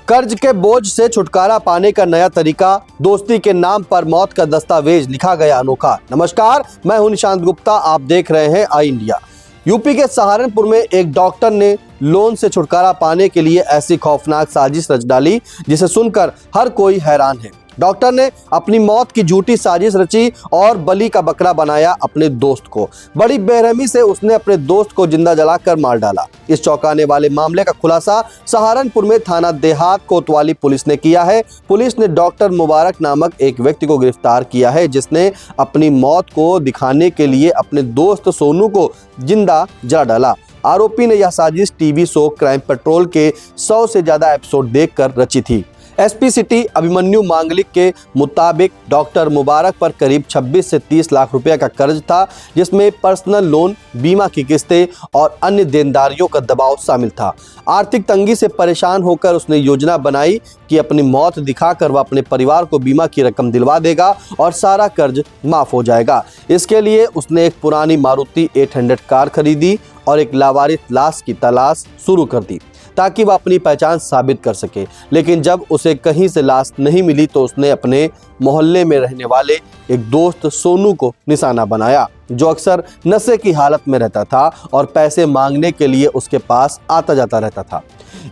कर्ज के बोझ से छुटकारा पाने का नया तरीका, दोस्ती के नाम पर मौत का दस्तावेज लिखा गया अनोखा। नमस्कार, मैं हूं निशांत गुप्ता, आप देख रहे हैं आई इंडिया। यूपी के सहारनपुर में एक डॉक्टर ने लोन से छुटकारा पाने के लिए ऐसी खौफनाक साजिश रच डाली जिसे सुनकर हर कोई हैरान है। डॉक्टर ने अपनी मौत की झूठी साजिश रची और बलि का बकरा बनाया अपने दोस्त को। बड़ी बेरहमी से उसने अपने दोस्त को जिंदा जलाकर मार डाला। इस चौंकाने वाले मामले का खुलासा सहारनपुर में थाना देहात कोतवाली पुलिस ने किया है। पुलिस ने डॉक्टर मुबारक नामक एक व्यक्ति को गिरफ्तार किया है जिसने अपनी मौत को दिखाने के लिए अपने दोस्त सोनू को जिंदा जला डाला। आरोपी ने यह साजिश टीवी शो क्राइम पेट्रोल के 100 से ज्यादा एपिसोड देखकर रची थी। एसपी सिटी अभिमन्यु मांगलिक के मुताबिक डॉक्टर मुबारक पर करीब 26 से 30 लाख रुपए का कर्ज था, जिसमें पर्सनल लोन, बीमा की किस्तें और अन्य देनदारियों का दबाव शामिल था। आर्थिक तंगी से परेशान होकर उसने योजना बनाई कि अपनी मौत दिखाकर वह अपने परिवार को बीमा की रकम दिलवा देगा और सारा कर्ज माफ हो जाएगा। इसके लिए उसने एक पुरानी मारुति 800 कार खरीदी और एक लावारिस लाश की तलाश शुरू कर दी ताकि वह अपनी पहचान साबित कर सके। लेकिन जब उसे कहीं से लाश नहीं मिली तो उसने अपने मोहल्ले में रहने वाले एक दोस्त सोनू को निशाना बनाया, जो अक्सर नशे की हालत में रहता था और पैसे मांगने के लिए उसके पास आता जाता रहता था।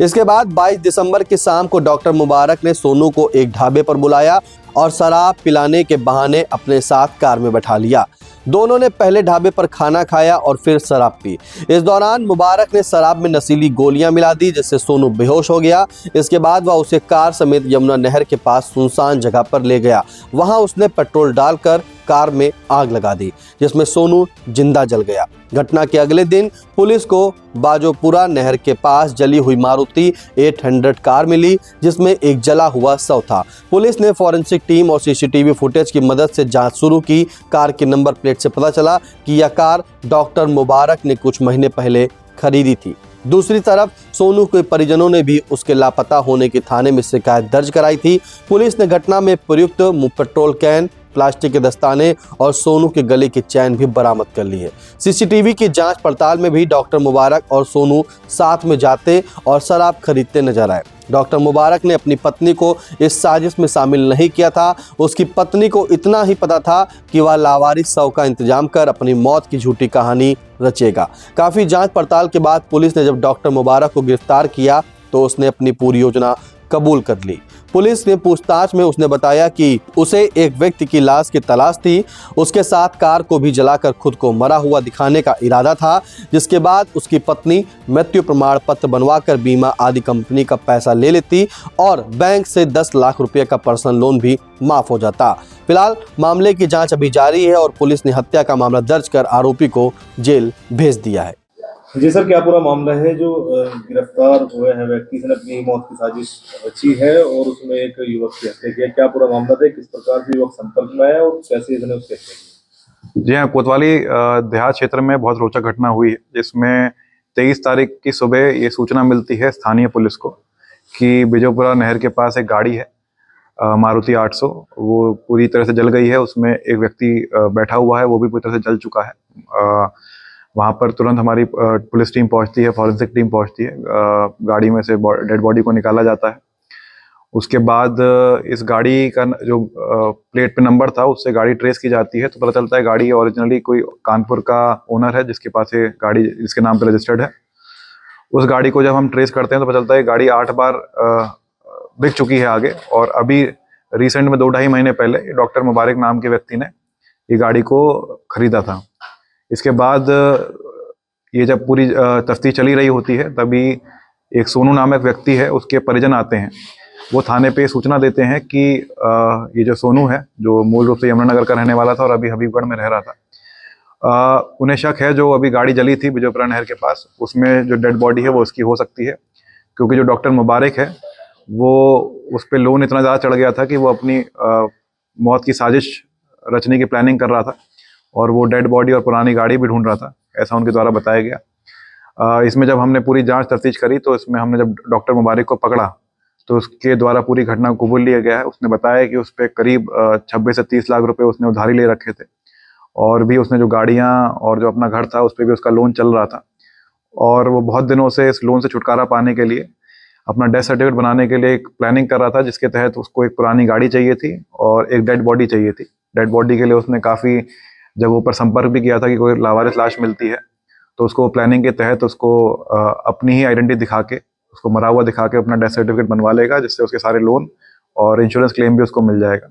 इसके बाद 22 दिसंबर की शाम को डॉक्टर मुबारक ने सोनू को एक ढाबे पर बुलाया और शराब पिलाने के बहाने अपने साथ कार में बैठा लिया। दोनों ने पहले ढाबे पर खाना खाया और फिर शराब पी। इस दौरान मुबारक ने शराब में नशीली गोलियां मिला दी जिससे सोनू बेहोश हो गया। इसके बाद वह उसे कार समेत यमुना नहर के पास सुनसान जगह पर ले गया। वहां उसने पेट्रोल डालकर कार में आग लगा दी जिसमें सोनू जिंदा जल गया। घटना के अगले दिन पुलिस को बाजोपुरा नहर के पास जली हुई मारुति 800 कार मिली जिसमें एक जला हुआ शव था। पुलिस ने फॉरेंसिक टीम और सीसीटीवी फुटेज की मदद से जांच शुरू की। कार के नंबर प्लेट से पता चला कि यह कार डॉक्टर मुबारक ने कुछ महीने पहले खरीदी थी। दूसरी तरफ सोनू के परिजनों ने भी उसके लापता होने की थाने में शिकायत दर्ज कराई थी। पुलिस ने घटना में प्रयुक्त पेट्रोल कैन, प्लास्टिक के दस्ताने और सोनू के गले की चैन भी बरामद कर ली है। सीसीटीवी की जांच पड़ताल में भी डॉक्टर मुबारक और सोनू साथ में जाते और शराब खरीदते नजर आए। डॉक्टर मुबारक ने अपनी पत्नी को इस साजिश में शामिल नहीं किया था। उसकी पत्नी को इतना ही पता था कि वह लावारिस शव का इंतजाम कर अपनी मौत की झूठी कहानी रचेगा। काफी जांच पड़ताल के बाद पुलिस ने जब डॉक्टर मुबारक को गिरफ्तार किया तो उसने अपनी पूरी योजना कबूल कर ली। पुलिस ने पूछताछ में उसने बताया कि उसे एक व्यक्ति की लाश की तलाश थी। उसके साथ कार को भी जलाकर खुद को मरा हुआ दिखाने का इरादा था, जिसके बाद उसकी पत्नी मृत्यु प्रमाण पत्र बनवाकर बीमा आदि कंपनी का पैसा ले लेती और बैंक से 10 लाख रुपए का पर्सनल लोन भी माफ हो जाता। फिलहाल मामले की जांच अभी जारी है और पुलिस ने हत्या का मामला दर्ज कर आरोपी को जेल भेज दिया है। जी सर, क्या पूरा मामला है जो गिरफ्तार हुए हैं व्यक्ति ने अपनी मौत की साजिश रची है और उसमें एक युवक की हत्या की है? क्या पूरा मामला था, किस प्रकार से युवक संपर्क में आया और कैसे इसने उसकी हत्या की? जी हाँ, कोतवाली देहात क्षेत्र में बहुत रोचक घटना हुई है जिसमें 23 तारीख की सुबह ये सूचना मिलती है स्थानीय पुलिस को कि बिजोपुरा नहर के पास एक गाड़ी है मारुति 800, वो पूरी तरह से जल गई है। उसमें एक व्यक्ति बैठा हुआ है, वो भी पूरी तरह से जल चुका है। वहाँ पर तुरंत हमारी पुलिस टीम पहुँचती है, फॉरेंसिक टीम पहुँचती है। गाड़ी में से डेड बॉडी को निकाला जाता है। उसके बाद इस गाड़ी का जो प्लेट पे नंबर था उससे गाड़ी ट्रेस की जाती है तो पता चलता है गाड़ी ओरिजिनली कोई कानपुर का ओनर है जिसके पास ये गाड़ी जिसके नाम पे रजिस्टर्ड है। उस गाड़ी को जब हम ट्रेस करते हैं तो पता चलता है गाड़ी 8 बार बिक चुकी है आगे। और अभी रिसेंट में 2-2.5 महीने पहले डॉक्टर मुबारक नाम के व्यक्ति ने ये गाड़ी को खरीदा था। इसके बाद ये जब पूरी तफ्तीश चली रही होती है तभी एक सोनू नामक व्यक्ति है, उसके परिजन आते हैं। वो थाने पे सूचना देते हैं कि ये जो सोनू है, जो मूल रूप से यमुनानगर का रहने वाला था और अभी हबीबगढ़ में रह रहा था, उन्हें शक है जो अभी गाड़ी जली थी बिजोपुरा नहर के पास, उसमें जो डेड बॉडी है वो उसकी हो सकती है। क्योंकि जो डॉक्टर मुबारक है वो उस पर लोन इतना ज़्यादा चढ़ गया था कि वो अपनी मौत की साजिश रचने की प्लानिंग कर रहा था और वो डेड बॉडी और पुरानी गाड़ी भी ढूंढ रहा था, ऐसा उनके द्वारा बताया गया। इसमें जब हमने पूरी जांच तफ्तीश करी तो इसमें हमने जब डॉक्टर मुबारक को पकड़ा तो उसके द्वारा पूरी घटना को कबूल लिया गया है। उसने बताया कि उस पर करीब 26 से 30 लाख रुपए उसने उधारी ले रखे थे और भी उसने जो गाड़ियां और जो अपना घर था उस पर भी उसका लोन चल रहा था और वो बहुत दिनों से इस लोन से छुटकारा पाने के लिए अपना डेथ सर्टिफिकेट बनाने के लिए एक प्लानिंग कर रहा था, जिसके तहत उसको एक पुरानी गाड़ी चाहिए थी और एक डेड बॉडी चाहिए थी। डेड बॉडी के लिए उसने काफ़ी जगहों पर संपर्क भी किया था कि कोई लावारिस लाश मिलती है, तो उसको प्लानिंग के तहत उसको अपनी ही आइडेंटिटी दिखा के, उसको मरा हुआ दिखा के अपना डेथ सर्टिफिकेट बनवा लेगा, जिससे उसके सारे लोन और इंश्योरेंस क्लेम भी उसको मिल जाएगा।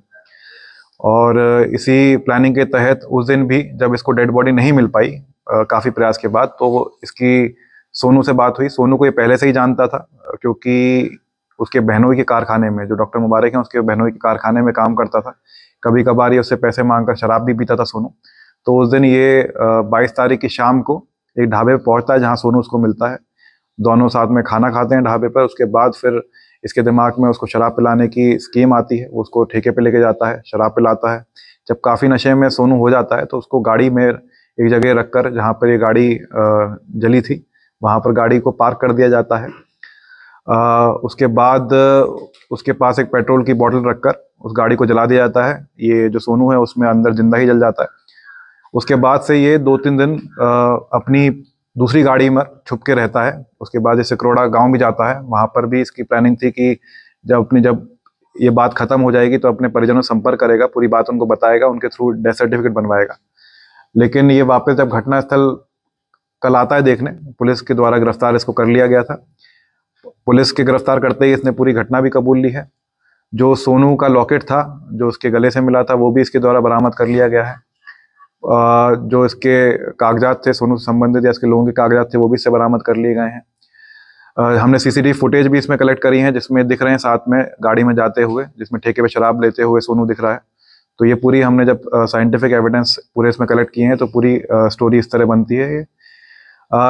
और इसी प्लानिंग के तहत उस दिन भी जब इसको डेड बॉडी नहीं मिल पाई काफ़ी प्रयास के बाद, तो इसकी सोनू से बात हुई। सोनू को ये पहले से ही जानता था, क्योंकि उसके बहनोई के कारखाने में, जो डॉक्टर मुबारक हैं उसके बहनोई के कारखाने में काम करता था। कभी कभार ये उससे पैसे मांगकर शराब भी पीता था सोनू। तो उस दिन ये 22 तारीख की शाम को एक ढाबे पर पहुंचता है जहां सोनू उसको मिलता है। दोनों साथ में खाना खाते हैं ढाबे पर। उसके बाद फिर इसके दिमाग में उसको शराब पिलाने की स्कीम आती है। वो उसको ठेके पे लेके जाता है, शराब पिलाता है। जब काफ़ी नशे में सोनू हो जाता है तो उसको गाड़ी में एक जगह रखकर, जहाँ पर ये गाड़ी जली थी, वहाँ पर गाड़ी को पार्क कर दिया जाता है। उसके बाद उसके पास एक पेट्रोल की बोतल रखकर उस गाड़ी को जला दिया जाता है। ये जो सोनू है उसमें अंदर जिंदा ही जल जाता है। उसके बाद से ये 2-3 दिन अपनी दूसरी गाड़ी में छुप के रहता है। उसके बाद ये सिकरोड़ा गांव भी जाता है। वहाँ पर भी इसकी प्लानिंग थी कि जब ये बात खत्म हो जाएगी तो अपने परिजनों से संपर्क करेगा, पूरी बात उनको बताएगा, उनके थ्रू डेथ सर्टिफिकेट बनवाएगा। लेकिन ये वापस जब घटनास्थल कल आता है देखने, पुलिस के द्वारा गिरफ्तार इसको कर लिया गया था। पुलिस के गिरफ्तार करते ही इसने पूरी घटना भी कबूल ली है। जो सोनू का लॉकेट था जो उसके गले से मिला था, वो भी इसके द्वारा बरामद कर लिया गया है। जो इसके कागजात थे, सोनू से संबंधित या इसके लोगों के कागजात थे, वो भी इससे बरामद कर लिए गए हैं। हमने सीसीटीवी फुटेज भी इसमें कलेक्ट करी है, जिसमें दिख रहे हैं साथ में गाड़ी में जाते हुए, जिसमें ठेके पे शराब लेते हुए सोनू दिख रहा है। तो ये पूरी हमने जब साइंटिफिक एविडेंस पूरे इसमें कलेक्ट किए हैं, तो पूरी स्टोरी इस तरह बनती है। ये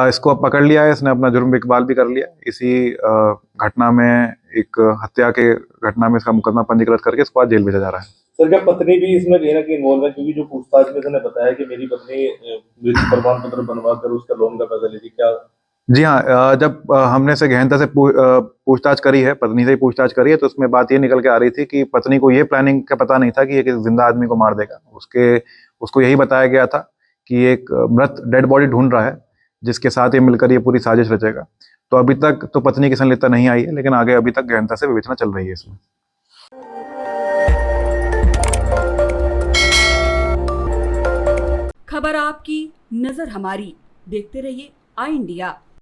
इसको अब पकड़ लिया है, इसने अपना जुर्म इकबाल भी कर लिया। इसी घटना में, एक हत्या के घटना में इसका मुकदमा पंजीकृत करके इसको आज जेल भेजा जा रहा है। सर, क्या पत्नी भी इसमें कहीं ना कहीं इन्वॉल्व है? क्योंकि जो पूछताछ में उसने बताया कि मेरी पत्नी मृत्यु प्रमाण पत्र बनवा कर उसका लोन का पैसा ली थी, क्या? जी हाँ, जब हमने से गहनता से पूछताछ करी है, पत्नी से ही पूछताछ करी है, तो उसमें बात ये निकल के आ रही थी कि पत्नी को ये प्लानिंग का पता नहीं था कि ये किसी जिंदा आदमी को मार देगा। उसको यही बताया गया था कि एक मृत डेड बॉडी ढूंढ रहा है, जिसके साथ ये मिलकर ये पूरी साजिश रचेगा। तो अभी तक तो पत्नी की संलिप्तता नहीं आई है, लेकिन आगे अभी तक गहनता से विवेचना चल रही है इसमें। खबर आपकी, नजर हमारी। देखते रहिए आई इंडिया।